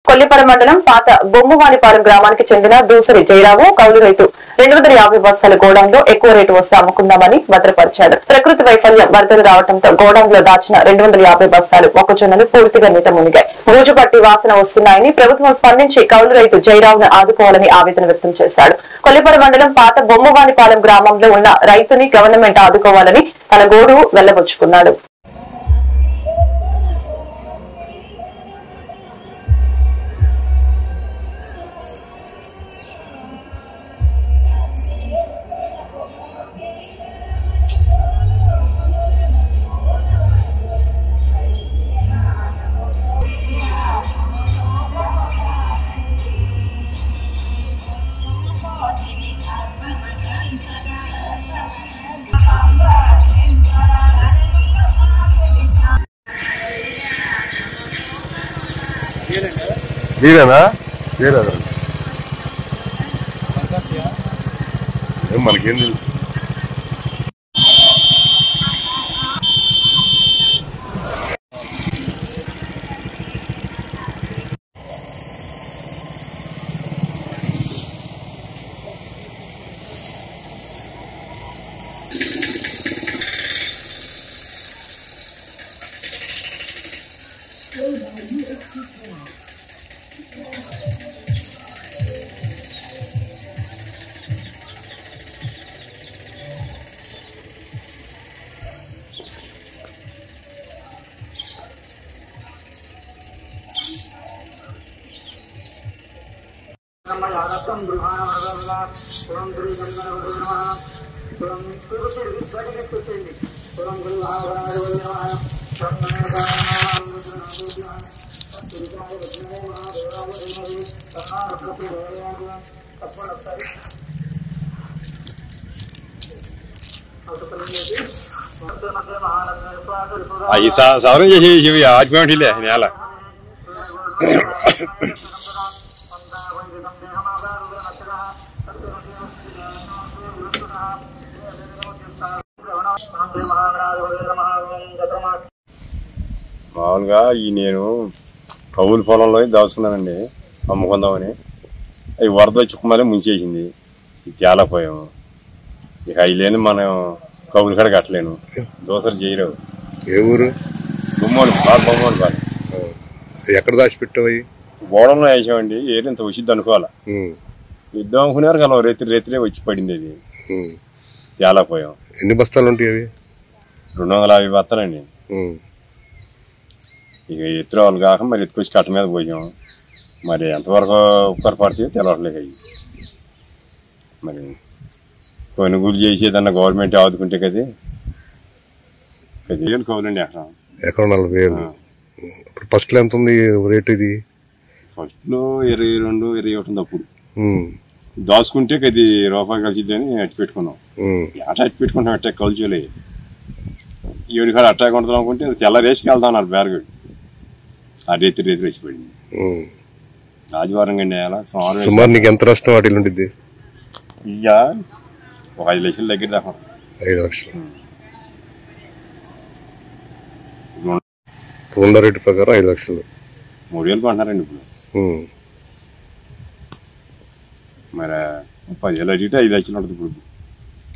కొల్లిపర మండలం పాత బొమ్మవానిపాలెం గ్రామానికి చెందిన దూసరి జయరావు కౌలు రైతు 250 బస్తాల గోడౌన్ లో ఎక్కువ రేటు వస్తే అమ్ముకుందామని భద్రపరిచాడు. ప్రకృతి వైఫల్యం వరదలు రావడంతో గోడౌన్ లో దాచిన 250 బస్తాలు మొక్కజొన్నలు పూర్తిగా నీట మునిగాయి. బూజుపట్టి వాసన వస్తున్నాయని ప్రభుత్వం స్పందించి కౌలు రైతు జయరావును ఆదుకోవాలని ఆవేదన వ్యక్తం చేశాడు. కొల్లిపర మండలం పాత బొమ్మవానిపాలెం గ్రామంలో ఉన్న రైతుని గవర్నమెంట్ ఆదుకోవాలని తన గోడు వెళ్లబుచ్చుకున్నాడు. మనకేం తెలుసు. ఈ సవరం చేసి ఆజ్ఞలే నేల మామూలుగా నేను కౌలు పొలంలో దాచుకున్నానండి అమ్ముకుందామని. అవి వరద వచ్చి మళ్ళీ ముంచేసింది, తేలపోయాము. ఇక అవి లేని మనం కౌలు కడ కట్టలేను. దోసరి చేయరావు. ఏ ఊరు? బొమ్మలు ఎక్కడ దాచిపెట్టావు? గోడంలో వేసామండి. ఏరింత వచ్చింది అనుకోవాలా. ఇద్దాం అనుకున్నారు కదా, రేతిరే వచ్చి పడింది. అది తేలపోయాం. ఎన్ని బస్తాలు ఉంటాయి అవి? 250 బస్తాలండి. ఇక ఎత్తున వాళ్ళు కాక మరి ఎత్తుకొచ్చి కట్ట మీద పోయాం. మరి ఎంతవరకు ఉక్కర పడితే తెలవట్లేదు. అవి మరి కొనుగోలు చేసేదన్నా గవర్నమెంట్ ఆదుకుంటే కదా. 10,000 కౌలండి ఎకరం 40,000. ఫస్ట్ లో ఎంత ఉంది రేట్? ఇది ఫస్ట్ లో 22, 21 ఉంది. అప్పుడు దాచుకుంటే అది రూపాయి కలిసిద్ది అని అట్టి పెట్టుకున్నాం. అట్టి పెట్టుకుంటాం. అట్టే కలిసిలే ఈవిడ కాడ అట్టాక్ ఉంటుంది అనుకుంటే తెల్ల రేసుకి వెళ్తా ఉన్నారు. బేరగడి ఆ రేతి వేసి పడింది. ఆదివారం కండి సుమారు నీకు ఎంత నష్టం వాటిలో ఉంటుంది? ఇక ఒక 5 లక్షల దగ్గర దాకా. 5 లక్షలు ఉన్న రేటు ప్రకారం 5 లక్షలు. 3,000 కొంటున్నారండి ఇప్పుడు. మరి 10,000 అడిగితే 5 లక్షలు ఉంటుంది.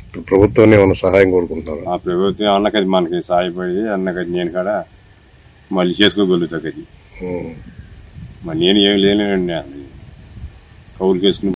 ఇప్పుడు ప్రభుత్వం ఏమన్నా సహాయం కోరుకుంటున్నారు? ఆ ప్రభుత్వం అన్నకది మనకి సహాయపడి అన్నకది నేను కాడ మళ్ళీ చేసుకోగలుగుతా. అది మరి నేను ఏమి లేనండి. కౌలు చేసుకుని